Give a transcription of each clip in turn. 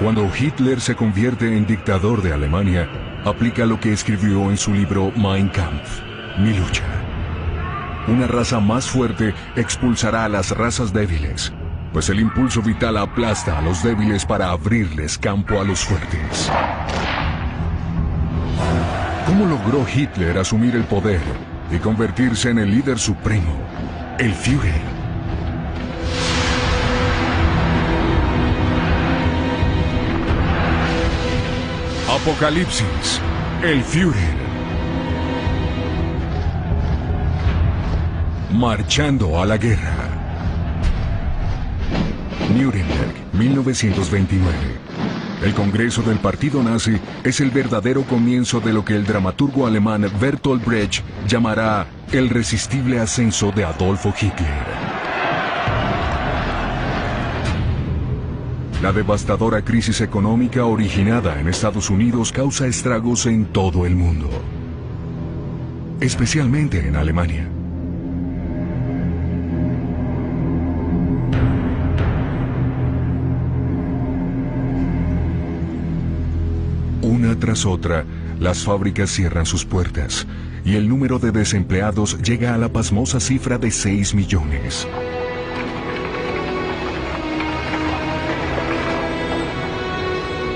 Cuando Hitler se convierte en dictador de Alemania, aplica lo que escribió en su libro Mein Kampf, Mi lucha. Una raza más fuerte expulsará a las razas débiles, pues el impulso vital aplasta a los débiles para abrirles campo a los fuertes. ¿Cómo logró Hitler asumir el poder y convertirse en el líder supremo, el Führer? Apocalipsis, el Führer. Marchando a la guerra. Nuremberg, 1929. El Congreso del Partido Nazi es el verdadero comienzo de lo que el dramaturgo alemán Bertolt Brecht llamará el irresistible ascenso de Adolfo Hitler. La devastadora crisis económica originada en Estados Unidos causa estragos en todo el mundo, especialmente en Alemania. Una tras otra, las fábricas cierran sus puertas y el número de desempleados llega a la pasmosa cifra de 6 millones.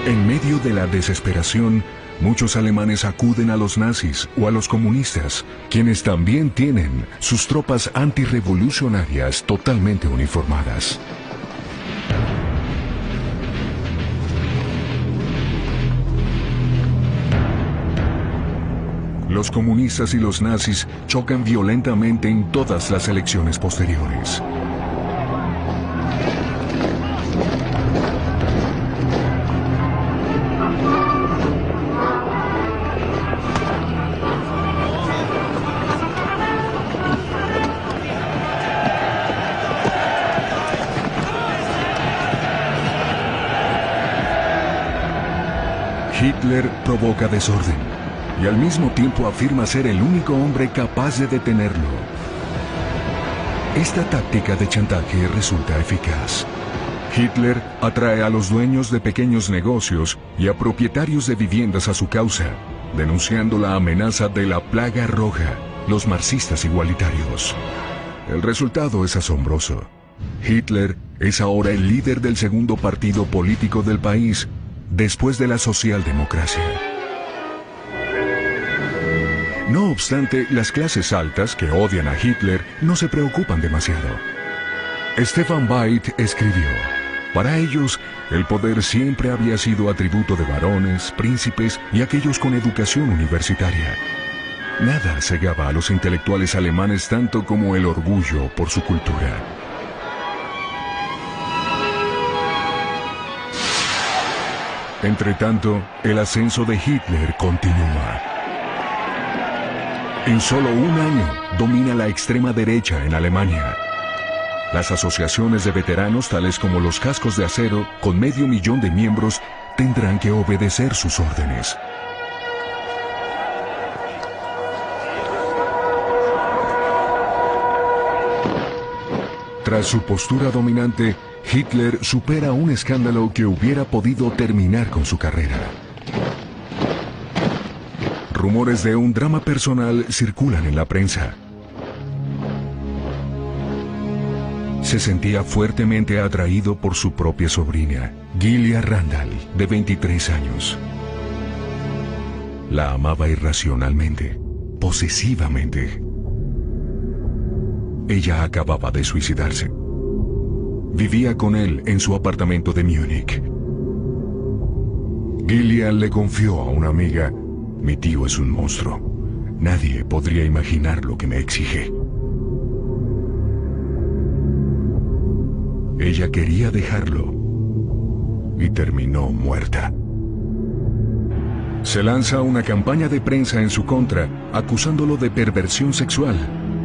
En medio de la desesperación, muchos alemanes acuden a los nazis o a los comunistas, quienes también tienen sus tropas antirrevolucionarias totalmente uniformadas. Los comunistas y los nazis chocan violentamente en todas las elecciones posteriores. Hitler provoca desorden y al mismo tiempo afirma ser el único hombre capaz de detenerlo. Esta táctica de chantaje resulta eficaz. Hitler atrae a los dueños de pequeños negocios y a propietarios de viviendas a su causa, denunciando la amenaza de la plaga roja, los marxistas igualitarios. El resultado es asombroso. Hitler es ahora el líder del segundo partido político del país, después de la socialdemocracia. No obstante, las clases altas que odian a Hitler no se preocupan demasiado. Stefan Zweig escribió: para ellos, el poder siempre había sido atributo de varones, príncipes y aquellos con educación universitaria. Nada cegaba a los intelectuales alemanes tanto como el orgullo por su cultura. Entretanto, el ascenso de Hitler continúa. En solo un año, domina la extrema derecha en Alemania. Las asociaciones de veteranos, tales como los Cascos de Acero, con 500.000 de miembros, tendrán que obedecer sus órdenes. Tras su postura dominante, Hitler supera un escándalo que hubiera podido terminar con su carrera. Rumores de un drama personal circulan en la prensa. Se sentía fuertemente atraído por su propia sobrina, Gilia Randall, de 23 años. La amaba irracionalmente, posesivamente. Ella acababa de suicidarse. Vivía con él en su apartamento de Múnich. Gilia le confió a una amiga: mi tío es un monstruo. Nadie podría imaginar lo que me exige. Ella quería dejarlo y terminó muerta. Se lanza una campaña de prensa en su contra, acusándolo de perversión sexual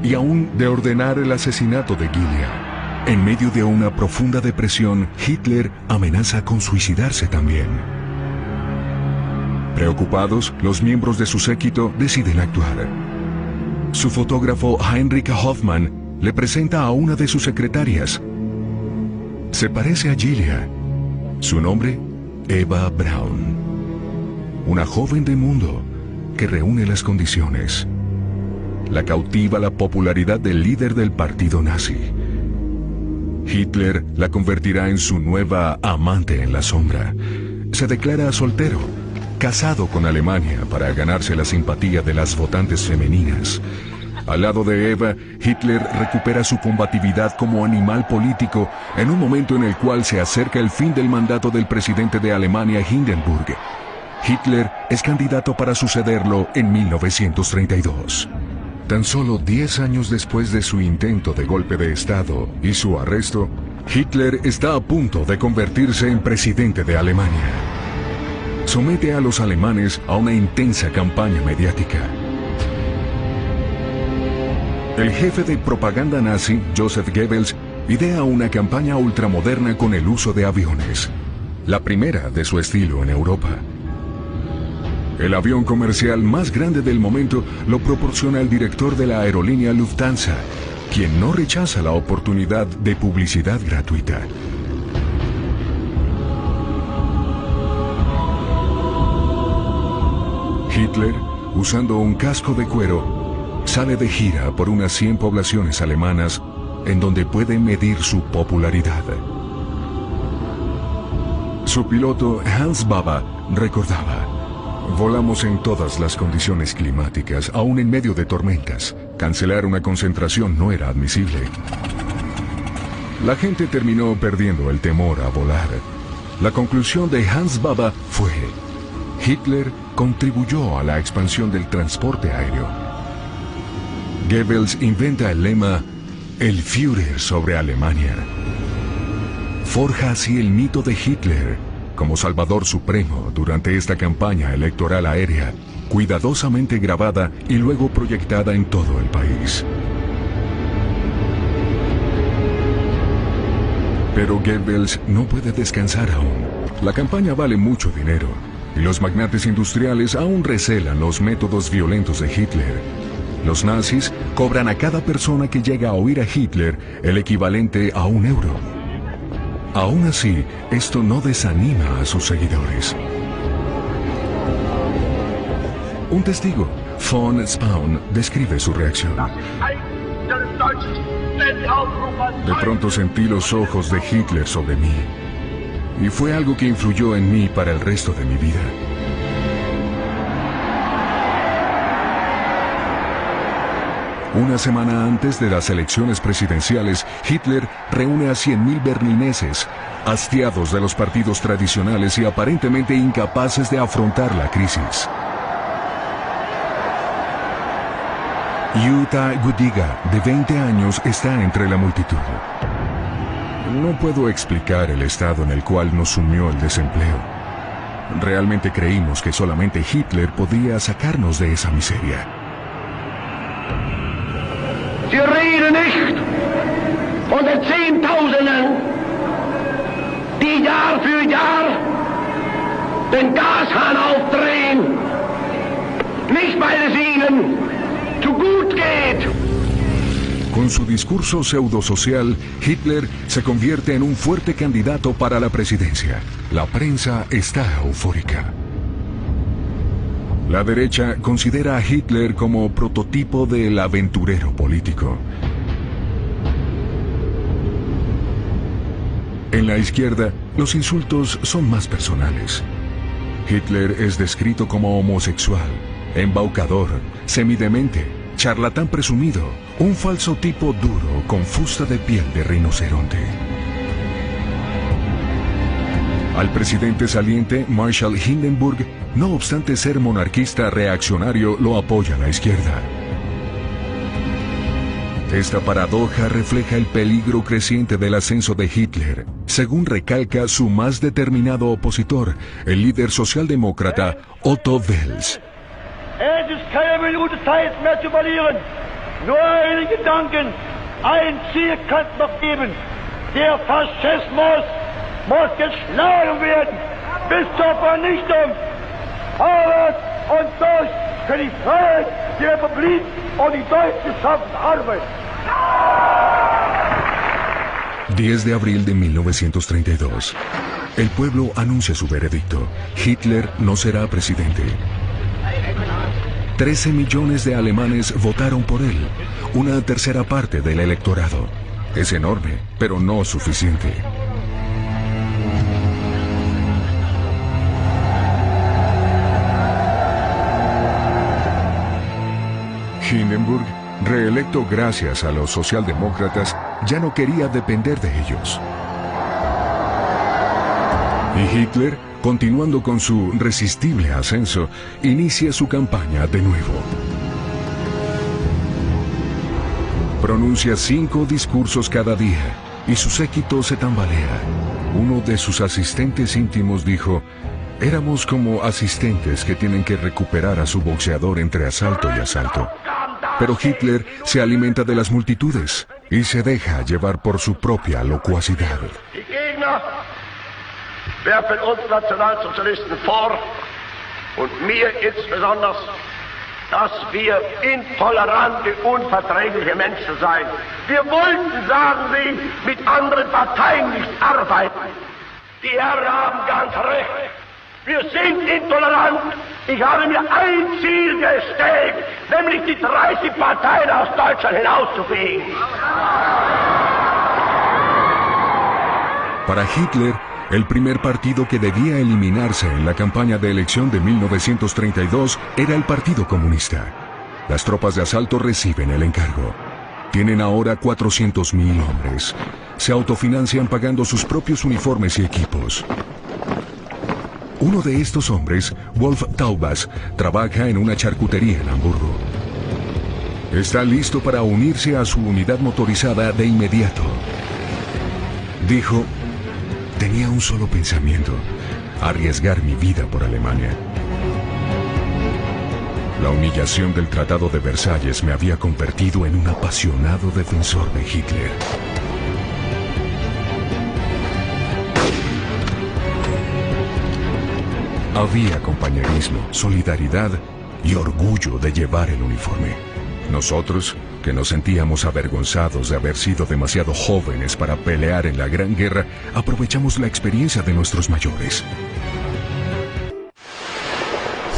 y aún de ordenar el asesinato de Gilia. En medio de una profunda depresión, Hitler amenaza con suicidarse también. Preocupados, los miembros de su séquito deciden actuar. Su fotógrafo Heinrich Hoffmann le presenta a una de sus secretarias. Se parece a Gilia. Su nombre, Eva Braun, una joven de mundo que reúne las condiciones. La cautiva la popularidad del líder del partido nazi. Hitler la convertirá en su nueva amante en la sombra. Se declara soltero, casado con Alemania para ganarse la simpatía de las votantes femeninas. Al lado de Eva, Hitler recupera su combatividad como animal político en un momento en el cual se acerca el fin del mandato del presidente de Alemania, Hindenburg. Hitler es candidato para sucederlo en 1932. Tan solo 10 años después de su intento de golpe de Estado y su arresto, Hitler está a punto de convertirse en presidente de Alemania. Somete a los alemanes a una intensa campaña mediática. El jefe de propaganda nazi, Joseph Goebbels, idea una campaña ultramoderna con el uso de aviones, la primera de su estilo en Europa. El avión comercial más grande del momento lo proporciona el director de la aerolínea Lufthansa, quien no rechaza la oportunidad de publicidad gratuita. Hitler, usando un casco de cuero, sale de gira por unas 100 poblaciones alemanas en donde puede medir su popularidad. Su piloto Hans Baba recordaba: volamos en todas las condiciones climáticas, aún en medio de tormentas. Cancelar una concentración no era admisible. La gente terminó perdiendo el temor a volar. La conclusión de Hans Baba fue: Hitler contribuyó a la expansión del transporte aéreo. Goebbels inventa el lema "El Führer sobre Alemania". Forja así el mito de Hitler como Salvador Supremo durante esta campaña electoral aérea, cuidadosamente grabada y luego proyectada en todo el país. Pero Goebbels no puede descansar aún. La campaña vale mucho dinero, y los magnates industriales aún recelan los métodos violentos de Hitler. Los nazis cobran a cada persona que llega a oír a Hitler el equivalente a €1. Aún así, esto no desanima a sus seguidores. Un testigo, von Spaun, describe su reacción. De pronto sentí los ojos de Hitler sobre mí, y fue algo que influyó en mí para el resto de mi vida. Una semana antes de las elecciones presidenciales, Hitler reúne a 100.000 berlineses, hastiados de los partidos tradicionales y aparentemente incapaces de afrontar la crisis. Jutta Gudiga, de 20 años, está entre la multitud. No puedo explicar el estado en el cual nos sumió el desempleo. Realmente creímos que solamente Hitler podía sacarnos de esa miseria. Sie reden nicht von den Zehntausenden, die Jahr für Jahr den Gashahn aufdrehen, nicht weil es ihnen zu gut geht. Con su discurso pseudosocial, Hitler se convierte en un fuerte candidato para la presidencia. La prensa está eufórica. La derecha considera a Hitler como prototipo del aventurero político. En la izquierda, los insultos son más personales. Hitler es descrito como homosexual, embaucador, semidemente, charlatán presumido, un falso tipo duro con fusta de piel de rinoceronte. Al presidente saliente, Marshall Hindenburg, no obstante ser monarquista reaccionario, lo apoya la izquierda. Esta paradoja refleja el peligro creciente del ascenso de Hitler, según recalca su más determinado opositor, el líder socialdemócrata Otto Wels. Es ist keine Minute Zeit mehr zu verlieren. Nur einen Gedanken, ein Ziel kann es noch geben. Der Faschismus muss geschlagen werden bis zur Vernichtung. Arbeit und durch für die Freiheit, die Republik und die deutsch geschaffene Arbeit. 10 de abril de 1932. El pueblo anuncia su veredicto. Hitler no será presidente. 13 millones de alemanes votaron por él, una tercera parte del electorado. Es enorme, pero no suficiente. Hindenburg, reelecto gracias a los socialdemócratas, ya no quería depender de ellos. Y Hitler, continuando con su resistible ascenso, inicia su campaña de nuevo. Pronuncia 5 discursos cada día y su séquito se tambalea. Uno de sus asistentes íntimos dijo: éramos como asistentes que tienen que recuperar a su boxeador entre asalto y asalto. Pero Hitler se alimenta de las multitudes y se deja llevar por su propia locuacidad. Die Gegner werfen uns Nationalsozialisten vor, und mir insbesondere, dass wir intolerante, unverträgliche Menschen seien. Wir wollten, sagen sie, mit anderen Parteien nicht arbeiten. Die Herren haben ganz recht. Wir sind intolerant. Ich habe mir ein Ziel gestellt, nämlich die 30 Parteien aus Deutschland hinauszufegen. Para Hitler, el primer partido que debía eliminarse en la campaña de elección de 1932 era el Partido Comunista. Las tropas de asalto reciben el encargo. Tienen ahora 400.000 hombres. Se autofinancian pagando sus propios uniformes y equipos. Uno de estos hombres, Wolf Taubas, trabaja en una charcutería en Hamburgo. Está listo para unirse a su unidad motorizada de inmediato. Dijo: tenía un solo pensamiento: arriesgar mi vida por Alemania. La humillación del Tratado de Versalles me había convertido en un apasionado defensor de Hitler. Había compañerismo, solidaridad y orgullo de llevar el uniforme. Nosotros, que nos sentíamos avergonzados de haber sido demasiado jóvenes para pelear en la Gran Guerra, aprovechamos la experiencia de nuestros mayores.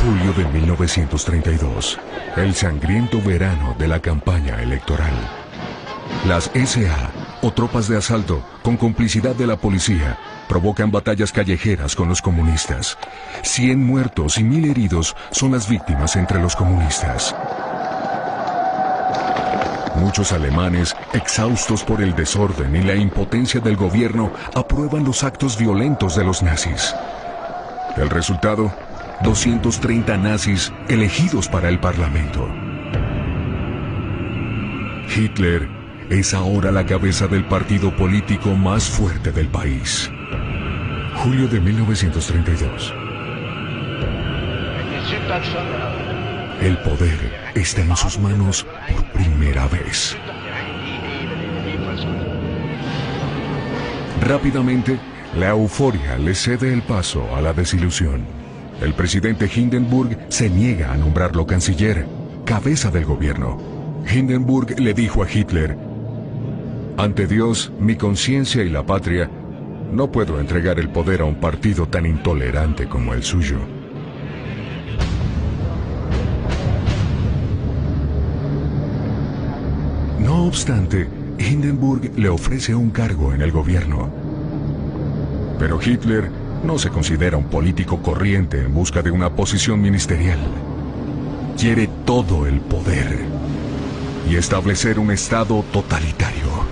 Julio de 1932, el sangriento verano de la campaña electoral. Las SA, o tropas de asalto, con complicidad de la policía, provocan batallas callejeras con los comunistas. 100 muertos y 1000 heridos son las víctimas entre los comunistas. Muchos alemanes, exhaustos por el desorden y la impotencia del gobierno, aprueban los actos violentos de los nazis. El resultado: 230 nazis elegidos para el Parlamento. Hitler es ahora la cabeza del partido político más fuerte del país. Julio de 1932. El poder está en sus manos por primera vez. Rápidamente, la euforia le cede el paso a la desilusión. El presidente Hindenburg se niega a nombrarlo canciller, cabeza del gobierno. Hindenburg le dijo a Hitler: ante Dios, mi conciencia y la patria, no puedo entregar el poder a un partido tan intolerante como el suyo. No obstante, Hindenburg le ofrece un cargo en el gobierno. Pero Hitler no se considera un político corriente en busca de una posición ministerial. Quiere todo el poder y establecer un estado totalitario.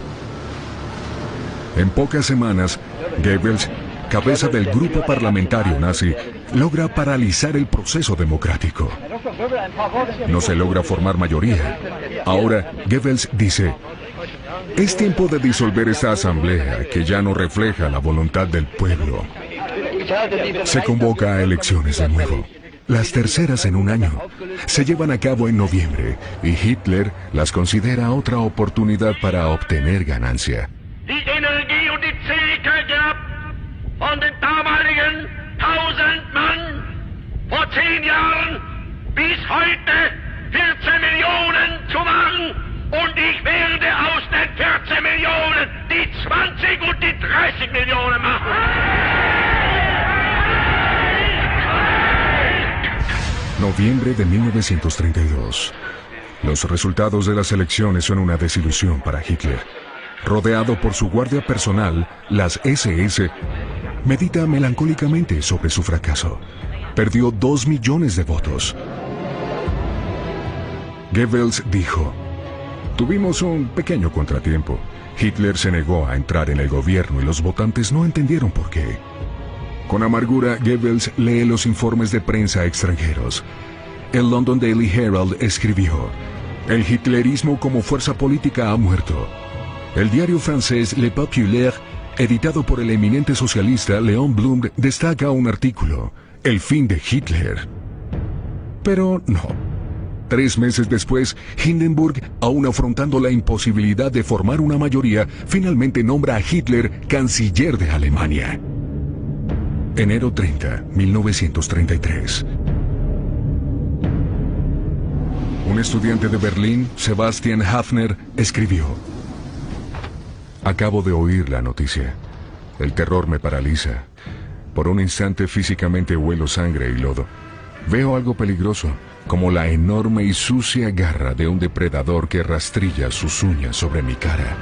En pocas semanas, Goebbels, cabeza del grupo parlamentario nazi, logra paralizar el proceso democrático. No se logra formar mayoría. Ahora, Goebbels dice: es tiempo de disolver esta asamblea que ya no refleja la voluntad del pueblo. Se convoca a elecciones de nuevo, las terceras en un año. Se llevan a cabo en noviembre y Hitler las considera otra oportunidad para obtener ganancia. Die Energie und die Zähigkeit gehabt, von den damaligen 1000 Mann vor 10 Jahren bis heute 14 Millionen zu machen. Und ich werde aus den 14 Millionen die 20 und die 30 Millionen machen. Noviembre de 1932. Los resultados de las elecciones son una desilusión para Hitler. Rodeado por su guardia personal, las SS, medita melancólicamente sobre su fracaso. Perdió 2 millones de votos. Goebbels dijo: "Tuvimos un pequeño contratiempo. Hitler se negó a entrar en el gobierno y los votantes no entendieron por qué". Con amargura, Goebbels lee los informes de prensa extranjeros. El London Daily Herald escribió: "El hitlerismo como fuerza política ha muerto". El diario francés Le Populaire, editado por el eminente socialista Léon Blum, destaca un artículo: "El fin de Hitler". Pero no. 3 meses después, Hindenburg, aún afrontando la imposibilidad de formar una mayoría, finalmente nombra a Hitler canciller de Alemania. Enero 30, 1933. Un estudiante de Berlín, Sebastian Hafner, escribió: "Acabo de oír la noticia. El terror me paraliza. Por un instante físicamente huelo sangre y lodo. Veo algo peligroso, como la enorme y sucia garra de un depredador que rastrilla sus uñas sobre mi cara".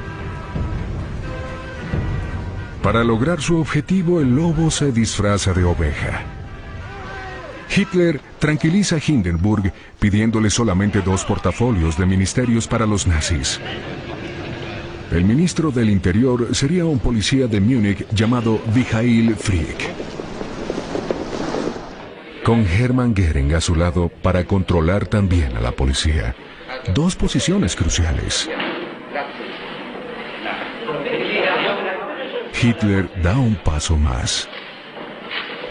Para lograr su objetivo, el lobo se disfraza de oveja. Hitler tranquiliza a Hindenburg pidiéndole solamente 2 portafolios de ministerios para los nazis. El ministro del Interior sería un policía de Múnich llamado Michael Frick, con Hermann Göring a su lado para controlar también a la policía. 2 posiciones cruciales. Hitler da un paso más.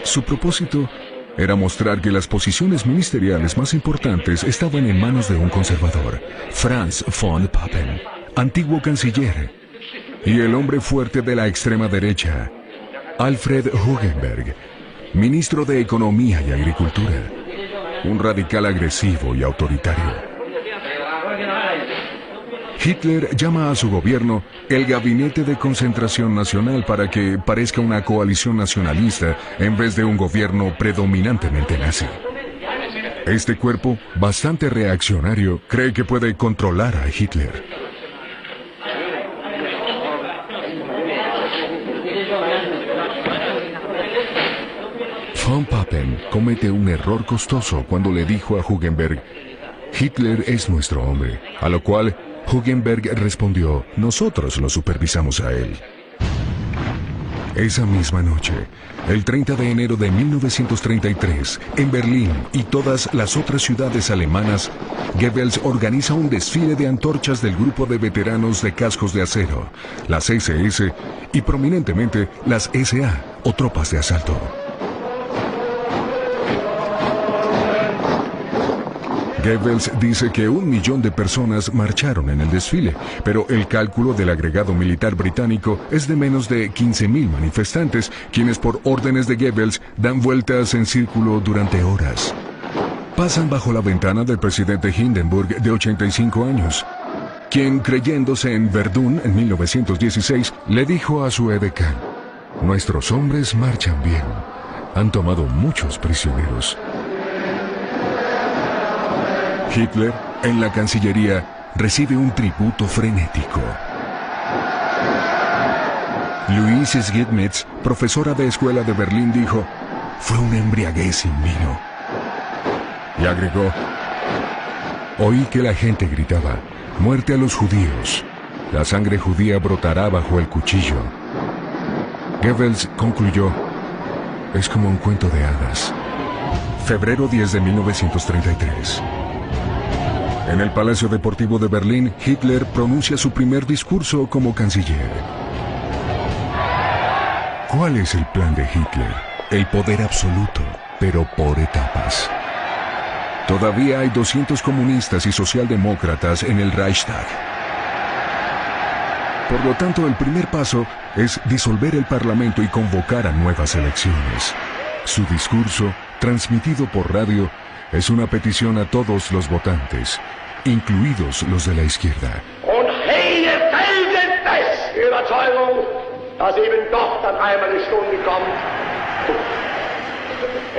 Su propósito era mostrar que las posiciones ministeriales más importantes estaban en manos de un conservador, Franz von Papen, antiguo canciller, y el hombre fuerte de la extrema derecha, Alfred Hugenberg, ministro de Economía y Agricultura, un radical agresivo y autoritario. Hitler llama a su gobierno el Gabinete de Concentración Nacional para que parezca una coalición nacionalista en vez de un gobierno predominantemente nazi. Este cuerpo, bastante reaccionario, cree que puede controlar a Hitler. Von Papen comete un error costoso cuando le dijo a Hugenberg: "Hitler es nuestro hombre", a lo cual Hugenberg respondió: "Nosotros lo supervisamos a él". Esa misma noche, el 30 de enero de 1933, en Berlín y todas las otras ciudades alemanas, Goebbels organiza un desfile de antorchas del grupo de veteranos de cascos de acero, las SS y prominentemente las SA o tropas de asalto. Goebbels dice que 1 millón de personas marcharon en el desfile, pero el cálculo del agregado militar británico es de menos de 15.000 manifestantes, quienes por órdenes de Goebbels dan vueltas en círculo durante horas. Pasan bajo la ventana del presidente Hindenburg, de 85 años, quien, creyéndose en Verdún en 1916, le dijo a su edecán: "Nuestros hombres marchan bien. Han tomado muchos prisioneros". Hitler, en la Cancillería, recibe un tributo frenético. Louise Schmidtmetz, profesora de escuela de Berlín, dijo: "Fue una embriaguez sin vino". Y agregó: "Oí que la gente gritaba: 'Muerte a los judíos'. La sangre judía brotará bajo el cuchillo". Goebbels concluyó: "Es como un cuento de hadas". Febrero 10 de 1933. En el Palacio Deportivo de Berlín, Hitler pronuncia su primer discurso como canciller. ¿Cuál es el plan de Hitler? El poder absoluto, pero por etapas. Todavía hay 200 comunistas y socialdemócratas en el Reichstag. Por lo tanto, el primer paso es disolver el Parlamento y convocar a nuevas elecciones. Su discurso, transmitido por radio, es una petición a todos los votantes, incluidos los de la izquierda. Und hege felsenfest die Überzeugung, dass eben doch dann einmal die Stunde kommt,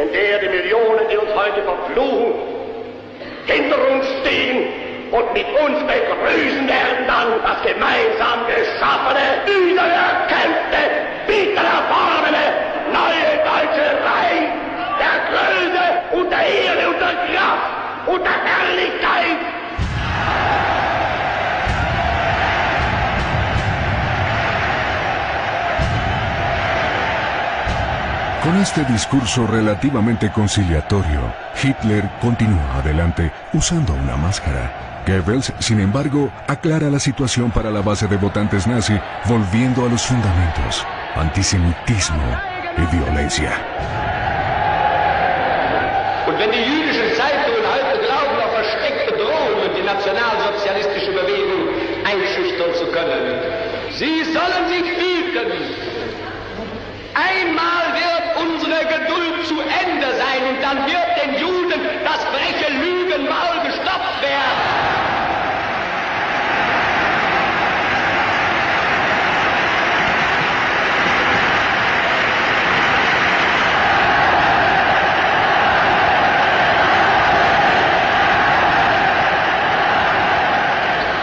in der die Millionen, die uns heute verfluchen, hinter uns stehen und mit uns begrüßen werden dann das gemeinsam geschaffene, wiedererkämpfte, wiedererworbene, neue deutsche Reich der Größe und der Ehre und der Kraft und der Herrlichkeit. Con este discurso relativamente conciliatorio, Hitler continúa adelante usando una máscara. Goebbels, sin embargo, aclara la situación para la base de votantes nazi, volviendo a los fundamentos: antisemitismo y violencia. Und wenn die jüdischen Zeitungen heute glauben, auf versteckte Drohungen die nationalsozialistische Bewegung einschüchtern zu können, sie sollen sich hüten. Einmal wird unsere Geduld zu Ende sein und dann wird den Juden das freche Lügenmaul gestopft werden.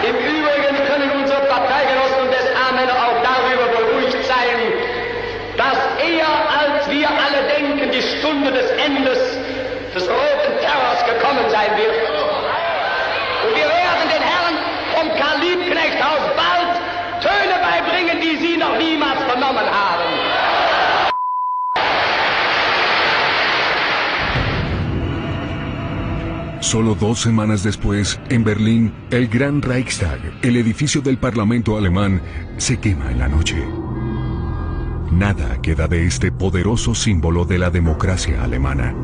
Im Übrigen können unsere Parteigenossen und S-A-Männer auch darüber beruhigt sein, dass eher als wir alle denken, die Stunde des Endes des roten Terrors gekommen sein wird. Und wir werden den Herren vom Karl-Liebknecht-Haus bald Töne beibringen, die sie noch niemals vernommen haben. Solo 2 semanas después, en Berlín, el Gran Reichstag, el edificio del Parlamento alemán, se quema en la noche. Nada queda de este poderoso símbolo de la democracia alemana.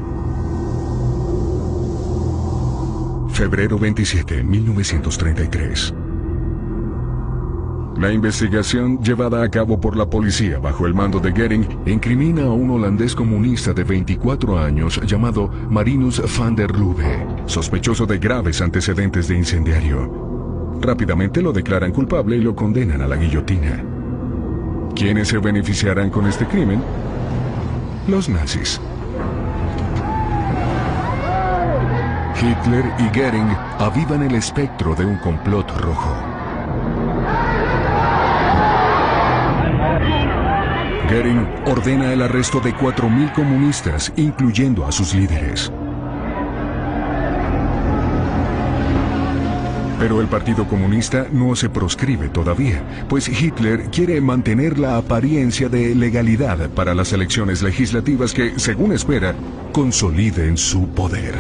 Febrero 27, 1933. La investigación llevada a cabo por la policía bajo el mando de Göring incrimina a un holandés comunista de 24 años llamado Marinus van der Lubbe, sospechoso de graves antecedentes de incendiario. Rápidamente lo declaran culpable y lo condenan a la guillotina. ¿Quiénes se beneficiarán con este crimen? Los nazis. Hitler y Göring avivan el espectro de un complot rojo. Göring ordena el arresto de 4.000 comunistas, incluyendo a sus líderes. Pero el Partido Comunista no se proscribe todavía, pues Hitler quiere mantener la apariencia de legalidad para las elecciones legislativas que, según espera, consoliden su poder.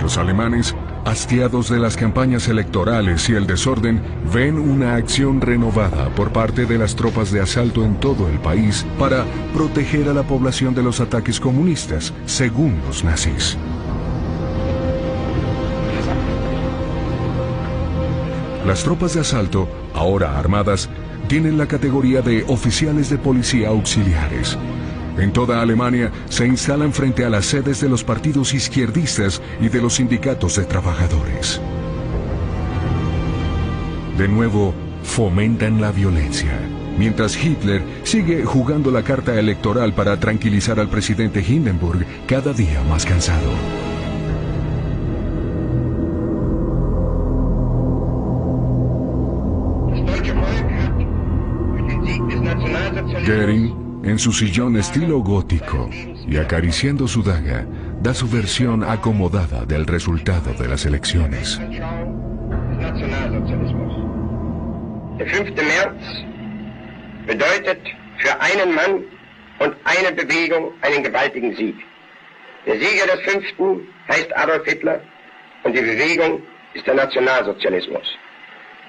Los alemanes, hastiados de las campañas electorales y el desorden, ven una acción renovada por parte de las tropas de asalto en todo el país para proteger a la población de los ataques comunistas, según los nazis. Las tropas de asalto, ahora armadas, tienen la categoría de oficiales de policía auxiliares. En toda Alemania se instalan frente a las sedes de los partidos izquierdistas y de los sindicatos de trabajadores. De nuevo, fomentan la violencia, mientras Hitler sigue jugando la carta electoral para tranquilizar al presidente Hindenburg, cada día más cansado. Göring, en su sillón estilo gótico y acariciando su daga, da su versión acomodada del resultado de las elecciones. Der 5. März bedeutet für einen Mann und eine Bewegung einen gewaltigen Sieg. Der Sieger des 5. heißt Adolf Hitler und die Bewegung ist der Nationalsozialismus.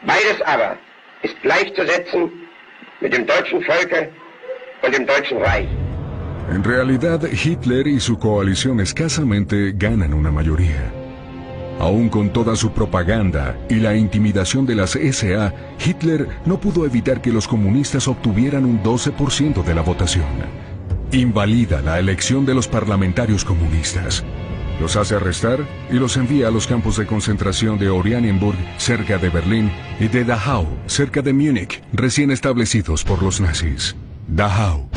Beides aber ist gleichzusetzen mit dem deutschen Volke und dem Deutschen Reich. En realidad, Hitler y su coalición escasamente ganan una mayoría. Aún con toda su propaganda y la intimidación de las SA, Hitler no pudo evitar que los comunistas obtuvieran un 12% de la votación. Invalida la elección de los parlamentarios comunistas. Los hace arrestar y los envía a los campos de concentración de Oranienburg, cerca de Berlín, y de Dachau, cerca de Múnich, recién establecidos por los nazis. Dachau.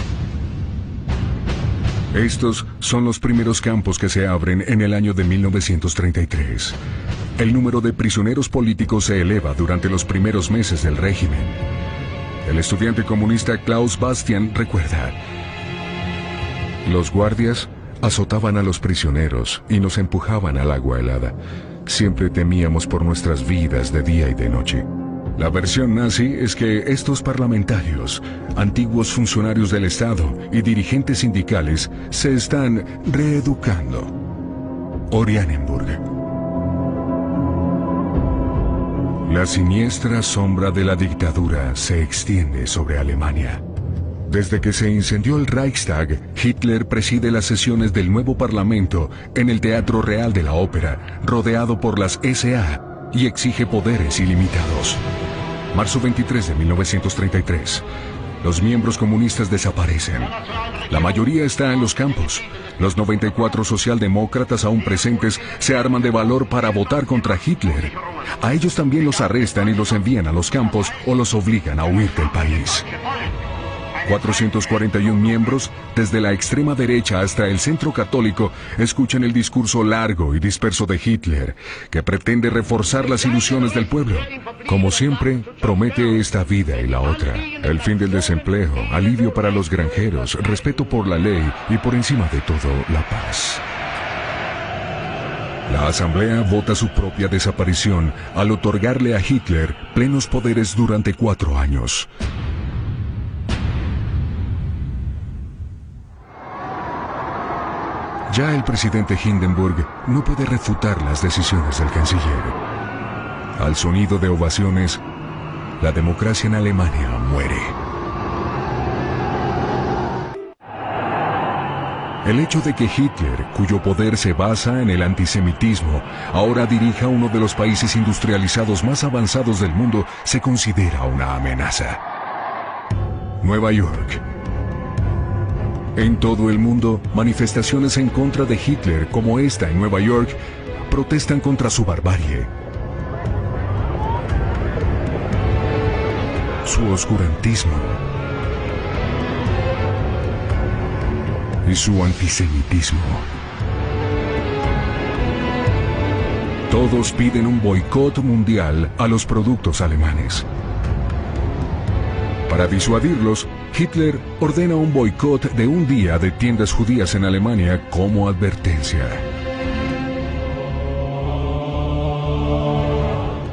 Estos son los primeros campos que se abren en el año de 1933. El número de prisioneros políticos se eleva durante los primeros meses del régimen. El estudiante comunista Klaus Bastian recuerda: los guardias azotaban a los prisioneros y nos empujaban al agua helada. Siempre temíamos por nuestras vidas de día y de noche. La versión nazi es que estos parlamentarios, antiguos funcionarios del Estado y dirigentes sindicales se están reeducando. Oranienburg. La siniestra sombra de la dictadura se extiende sobre Alemania. Desde que se incendió el Reichstag, Hitler preside las sesiones del nuevo parlamento en el Teatro Real de la Ópera, rodeado por las SA, y exige poderes ilimitados. Marzo 23 de 1933. Los miembros comunistas desaparecen. La mayoría está en los campos. Los 94 socialdemócratas aún presentes se arman de valor para votar contra Hitler. A ellos también los arrestan y los envían a los campos o los obligan a huir del país. 441 miembros, desde la extrema derecha hasta el centro católico, escuchan el discurso largo y disperso de Hitler, que pretende reforzar las ilusiones del pueblo. Como siempre, promete esta vida y la otra: el fin del desempleo, alivio para los granjeros, respeto por la ley y, por encima de todo, la paz. La Asamblea vota su propia desaparición al otorgarle a Hitler plenos poderes durante 4 años. Ya el presidente Hindenburg no puede refutar las decisiones del canciller. Al sonido de ovaciones, la democracia en Alemania muere. El hecho de que Hitler, cuyo poder se basa en el antisemitismo, ahora dirija uno de los países industrializados más avanzados del mundo, se considera una amenaza. Nueva York. En todo el mundo, manifestaciones en contra de Hitler, como esta en Nueva York, protestan contra su barbarie, su oscurantismo y su antisemitismo. Todos piden un boicot mundial a los productos alemanes. Para disuadirlos, Hitler ordena un boicot de un día de tiendas judías en Alemania como advertencia.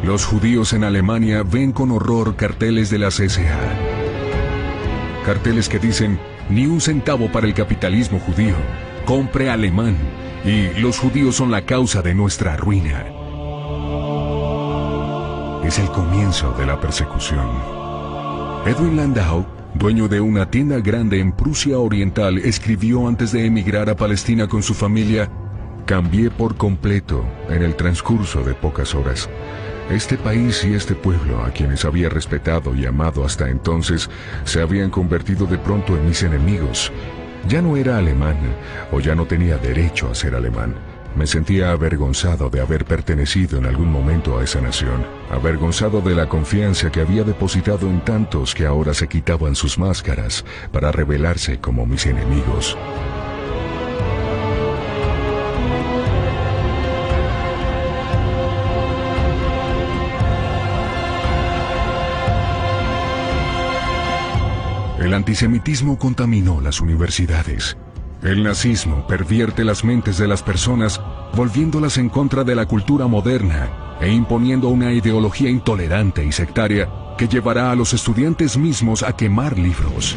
Los judíos en Alemania ven con horror carteles de las SA. Carteles que dicen: ni un centavo para el capitalismo judío, compre alemán, y los judíos son la causa de nuestra ruina. Es el comienzo de la persecución. Edwin Landau, dueño de una tienda grande en Prusia Oriental, escribió antes de emigrar a Palestina con su familia: cambié por completo en el transcurso de pocas horas. Este país y este pueblo, a quienes había respetado y amado hasta entonces, se habían convertido de pronto en mis enemigos. Ya no era alemán, o ya no tenía derecho a ser alemán. Me sentía avergonzado de haber pertenecido en algún momento a esa nación, avergonzado de la confianza que había depositado en tantos que ahora se quitaban sus máscaras para revelarse como mis enemigos. El antisemitismo contaminó las universidades. El nazismo pervierte las mentes de las personas, volviéndolas en contra de la cultura moderna e imponiendo una ideología intolerante y sectaria que llevará a los estudiantes mismos a quemar libros.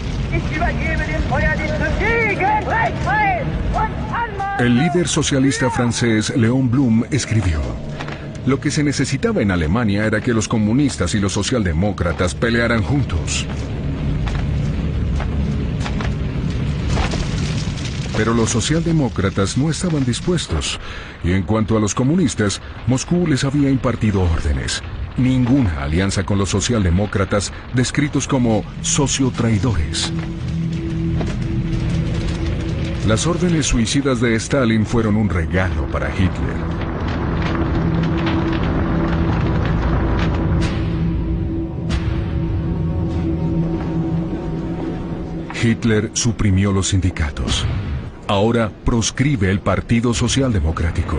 El líder socialista francés Léon Blum escribió: lo que se necesitaba en Alemania era que los comunistas y los socialdemócratas pelearan juntos. Pero los socialdemócratas no estaban dispuestos, y en cuanto a los comunistas, Moscú les había impartido órdenes. Ninguna alianza con los socialdemócratas, descritos como sociotraidores. Las órdenes suicidas de Stalin fueron un regalo para Hitler. Hitler suprimió los sindicatos. Ahora proscribe el Partido Socialdemocrático.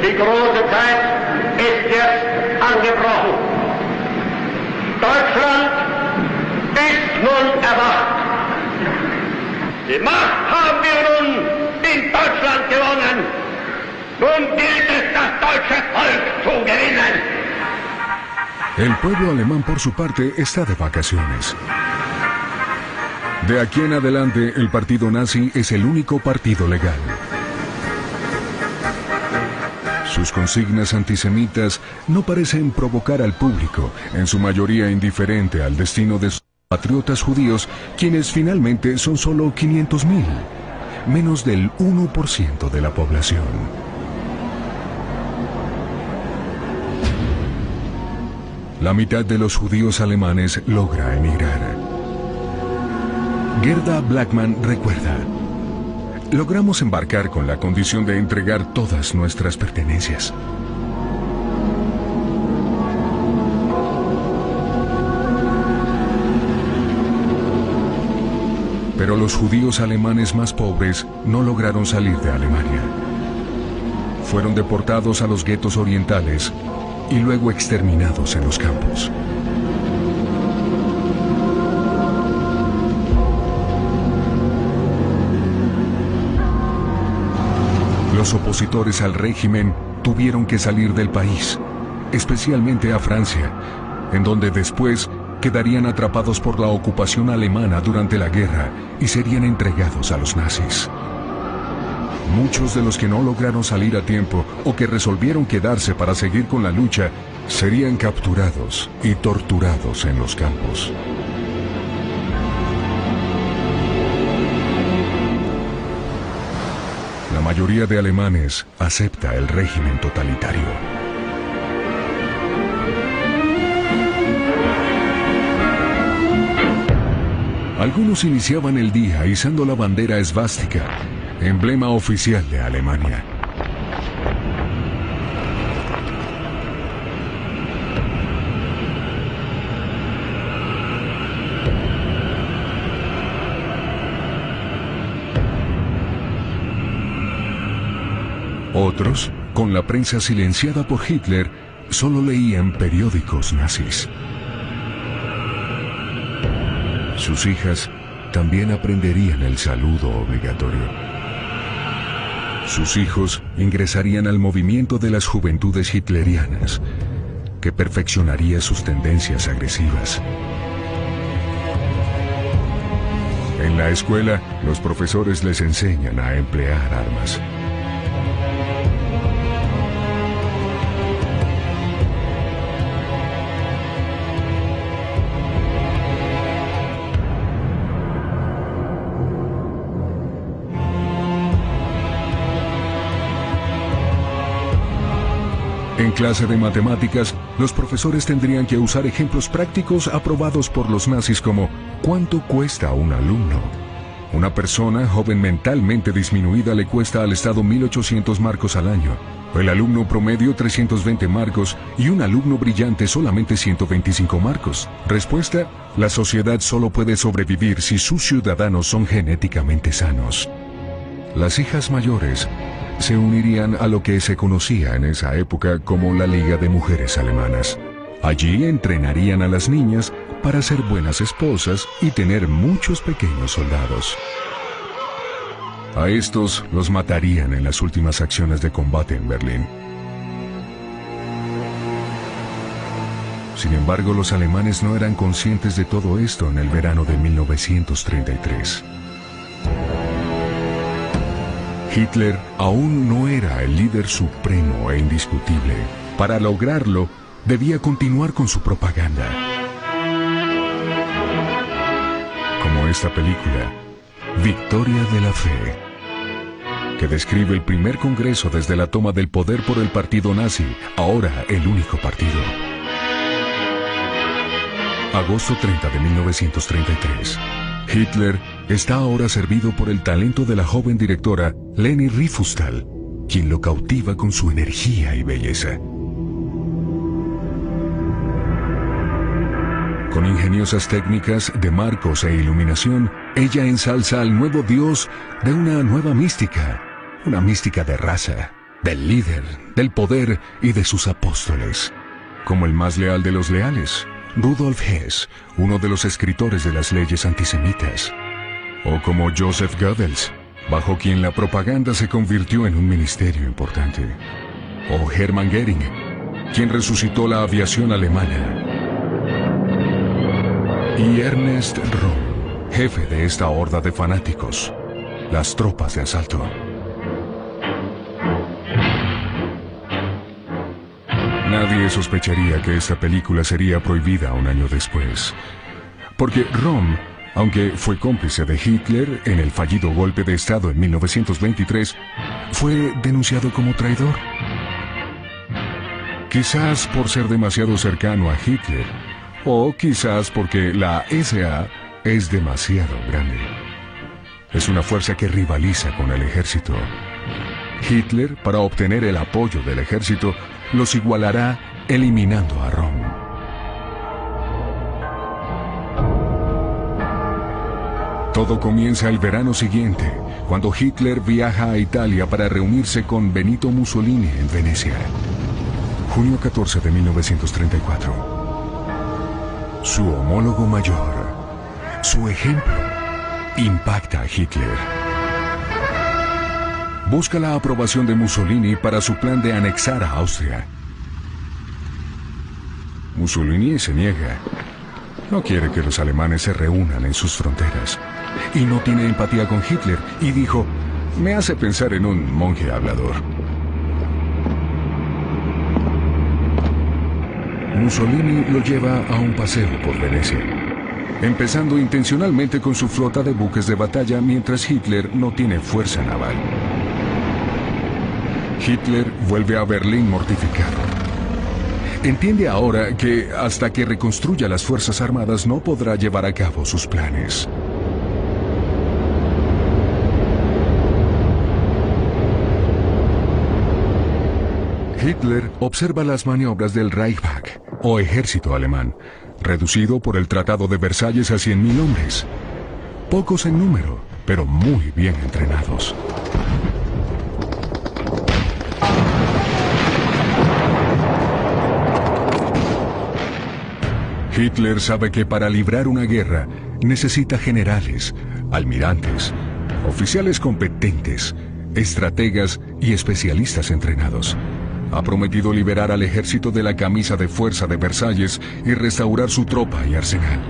Die große Zeit ist jetzt angebrochen. Deutschland ist nun erwacht. Die Macht haben wir nun in Deutschland gewonnen. Nun gilt es, das deutsche Volk zu gewinnen. El pueblo alemán, por su parte, está de vacaciones. De aquí en adelante, el partido nazi es el único partido legal. Sus consignas antisemitas no parecen provocar al público, en su mayoría indiferente al destino de sus patriotas judíos, quienes finalmente son solo 500.000, menos del 1% de la población. La mitad de los judíos alemanes logra emigrar. Gerda Blackman recuerda: logramos embarcar con la condición de entregar todas nuestras pertenencias. Pero los judíos alemanes más pobres no lograron salir de Alemania. Fueron deportados a los guetos orientales y luego exterminados en los campos. Los opositores al régimen tuvieron que salir del país, especialmente a Francia, en donde después quedarían atrapados por la ocupación alemana durante la guerra y serían entregados a los nazis. Muchos de los que no lograron salir a tiempo o que resolvieron quedarse para seguir con la lucha serían capturados y torturados en los campos. La mayoría de alemanes acepta el régimen totalitario. Algunos iniciaban el día izando la bandera esvástica, emblema oficial de Alemania. Otros, con la prensa silenciada por Hitler, solo leían periódicos nazis. Sus hijas también aprenderían el saludo obligatorio. Sus hijos ingresarían al movimiento de las juventudes hitlerianas, que perfeccionaría sus tendencias agresivas. En la escuela, los profesores les enseñan a emplear armas. En clase de matemáticas, los profesores tendrían que usar ejemplos prácticos aprobados por los nazis como ¿cuánto cuesta un alumno? Una persona joven mentalmente disminuida le cuesta al Estado 1.800 marcos al año, el alumno promedio 320 marcos y un alumno brillante solamente 125 marcos. Respuesta: la sociedad solo puede sobrevivir si sus ciudadanos son genéticamente sanos. Las hijas mayores se unirían a lo que se conocía en esa época como la Liga de Mujeres Alemanas. Allí entrenarían a las niñas para ser buenas esposas y tener muchos pequeños soldados. A estos los matarían en las últimas acciones de combate en Berlín. Sin embargo, los alemanes no eran conscientes de todo esto en el verano de 1933. Hitler aún no era el líder supremo e indiscutible. Para lograrlo, debía continuar con su propaganda. Como esta película, Victoria de la Fe, que describe el primer congreso desde la toma del poder por el partido nazi, ahora el único partido. Agosto 30 de 1933. Hitler está ahora servido por el talento de la joven directora Leni Riefenstahl, quien lo cautiva con su energía y belleza. Con ingeniosas técnicas de marcos e iluminación, ella ensalza al nuevo dios de una nueva mística, una mística de raza, del líder, del poder y de sus apóstoles, como el más leal de los leales, Rudolf Hess, uno de los escritores de las leyes antisemitas, o como Joseph Goebbels, bajo quien la propaganda se convirtió en un ministerio importante, o Hermann Göring, quien resucitó la aviación alemana, y Ernest Röhm, jefe de esta horda de fanáticos, las tropas de asalto. Nadie sospecharía que esta película sería prohibida un año después, porque Röhm, aunque fue cómplice de Hitler en el fallido golpe de Estado en 1923, fue denunciado como traidor. Quizás por ser demasiado cercano a Hitler, o quizás porque la SA es demasiado grande. Es una fuerza que rivaliza con el ejército. Hitler, para obtener el apoyo del ejército, los igualará eliminando a Röhm. Todo comienza el verano siguiente, cuando Hitler viaja a Italia para reunirse con Benito Mussolini en Venecia. Junio 14 de 1934. Su homólogo mayor, su ejemplo, impacta a Hitler. Busca la aprobación de Mussolini para su plan de anexar a Austria. Mussolini se niega. No quiere que los alemanes se reúnan en sus fronteras. Y no tiene empatía con Hitler, y dijo, me hace pensar en un monje hablador. Mussolini lo lleva a un paseo por Venecia, empezando intencionalmente con su flota de buques de batalla mientras Hitler no tiene fuerza naval. Hitler vuelve a Berlín mortificado. Entiende ahora que hasta que reconstruya las fuerzas armadas no podrá llevar a cabo sus planes. Hitler observa las maniobras del Reichswehr, o ejército alemán, reducido por el Tratado de Versalles a 100.000 hombres. Pocos en número, pero muy bien entrenados. Hitler sabe que para librar una guerra necesita generales, almirantes, oficiales competentes, estrategas y especialistas entrenados. Ha prometido liberar al ejército de la camisa de fuerza de Versalles y restaurar su tropa y arsenal.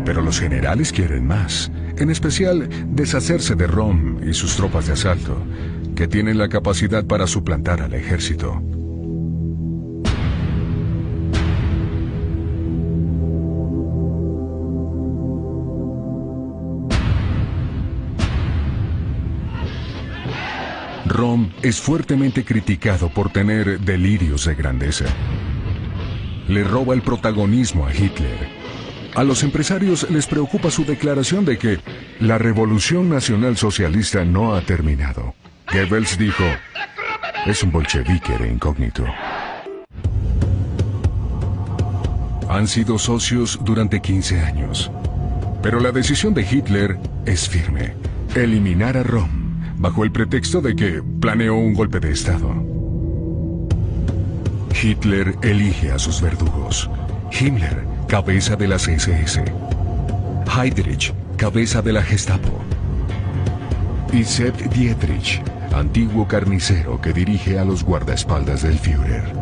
Pero los generales quieren más, en especial deshacerse de Röhm y sus tropas de asalto, que tienen la capacidad para suplantar al ejército. Röhm es fuertemente criticado por tener delirios de grandeza. Le roba el protagonismo a Hitler. A los empresarios les preocupa su declaración de que la revolución nacional socialista no ha terminado. Goebbels dijo, es un bolchevique de incógnito. Han sido socios durante 15 años. Pero la decisión de Hitler es firme: eliminar a Röhm, bajo el pretexto de que planeó un golpe de Estado. Hitler elige a sus verdugos. Himmler, cabeza de las SS. Heydrich, cabeza de la Gestapo. Y Sepp Dietrich, antiguo carnicero que dirige a los guardaespaldas del Führer.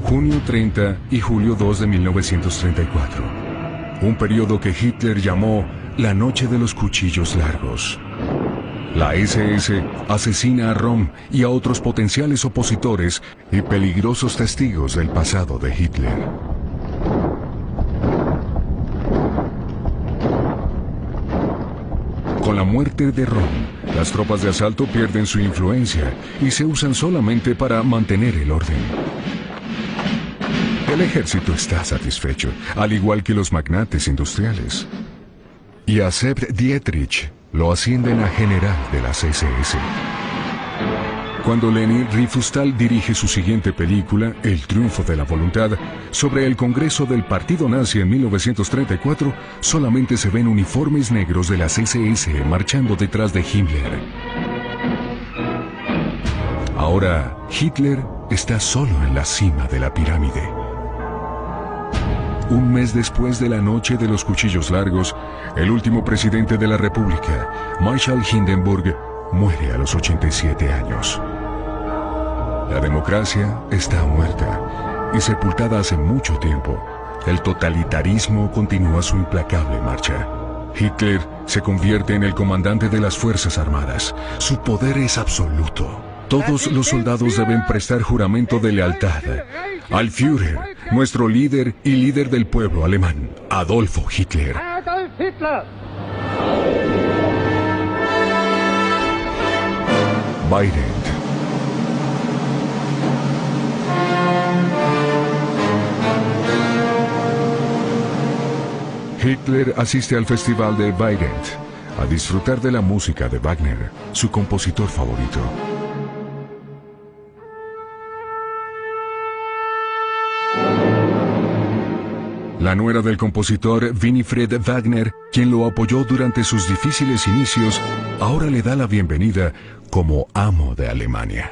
Junio 30 y julio 2 de 1934. Un periodo que Hitler llamó la noche de los cuchillos largos. La SS asesina a Röhm y a otros potenciales opositores y peligrosos testigos del pasado de Hitler. Con la muerte de Röhm, las tropas de asalto pierden su influencia y se usan solamente para mantener el orden. El ejército está satisfecho, al igual que los magnates industriales. Y a Sepp Dietrich lo ascienden a general de las SS. Cuando Leni Riefenstahl dirige su siguiente película, El triunfo de la voluntad, sobre el Congreso del Partido Nazi en 1934, solamente se ven uniformes negros de las SS marchando detrás de Himmler. Ahora, Hitler está solo en la cima de la pirámide. Un mes después de la noche de los cuchillos largos, el último presidente de la República, Marshall Hindenburg, muere a los 87 años. La democracia está muerta y sepultada hace mucho tiempo. El totalitarismo continúa su implacable marcha. Hitler se convierte en el comandante de las Fuerzas Armadas. Su poder es absoluto. Todos los soldados deben prestar juramento de lealtad al Führer, nuestro líder y líder del pueblo alemán, Adolfo Hitler. Adolf Hitler! Bayreuth. Hitler asiste al Festival de Bayreuth a disfrutar de la música de Wagner, su compositor favorito. La nuera del compositor, Winifred Wagner, quien lo apoyó durante sus difíciles inicios, ahora le da la bienvenida como amo de Alemania.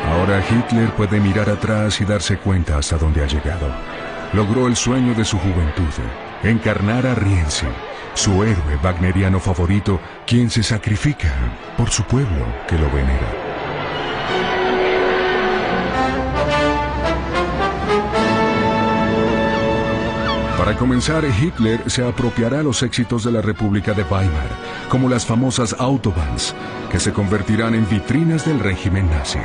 Ahora Hitler puede mirar atrás y darse cuenta hasta dónde ha llegado. Logró el sueño de su juventud, encarnar a Rienzi, su héroe wagneriano favorito, quien se sacrifica por su pueblo que lo venera. Para comenzar, Hitler se apropiará los éxitos de la República de Weimar, como las famosas Autobahns, que se convertirán en vitrinas del régimen nazi.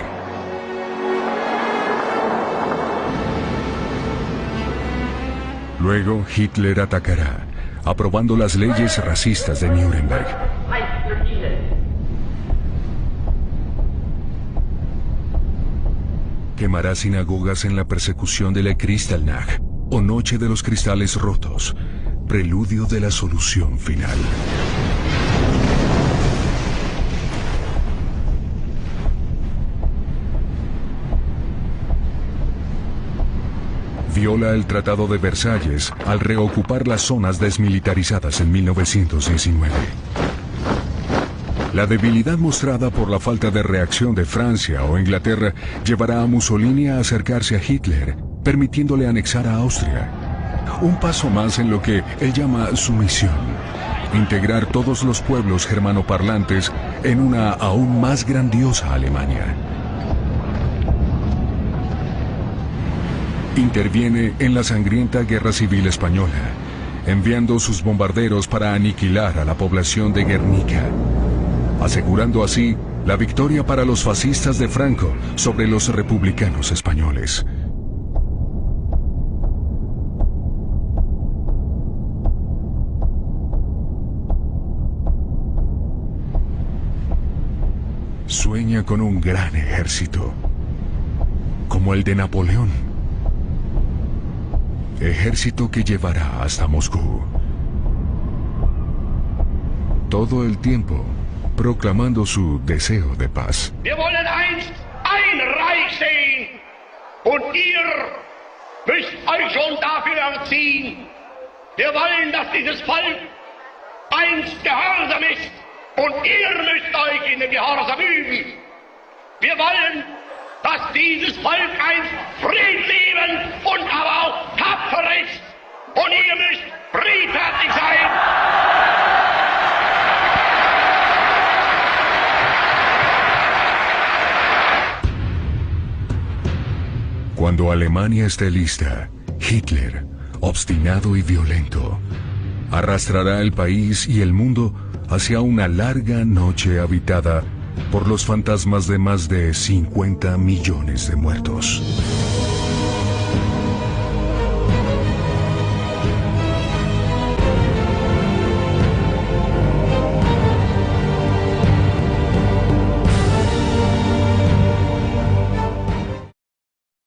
Luego, Hitler atacará, aprobando las leyes racistas de Nuremberg. Quemará sinagogas en la persecución de la Kristallnacht, o Noche de los Cristales Rotos, preludio de la solución final. Viola el Tratado de Versalles al reocupar las zonas desmilitarizadas en 1919. La debilidad mostrada por la falta de reacción de Francia o Inglaterra llevará a Mussolini a acercarse a Hitler, permitiéndole anexar a Austria. Un paso más en lo que él llama su misión: integrar todos los pueblos germanoparlantes en una aún más grandiosa Alemania. Interviene en la sangrienta Guerra Civil Española, enviando sus bombarderos para aniquilar a la población de Guernica, asegurando así la victoria para los fascistas de Franco sobre los republicanos españoles. Sueña con un gran ejército, como el de Napoleón. Ejército que llevará hasta Moscú. Todo el tiempo proclamando su deseo de paz. Wir wollen einst ein Reich sehen, und ihr müsst euch schon dafür erziehen. Wir wollen, dass dieses Volk einst gehorsam ist, und ihr müsst euch in den Gehorsam üben. Wir wollen, dass dieses Volk einst friedliebend und aber auch tapfer ist, und ihr müsst friedfertig sein. Cuando Alemania esté lista, Hitler, obstinado y violento, arrastrará el país y el mundo hacia una larga noche habitada por los fantasmas de más de 50 millones de muertos.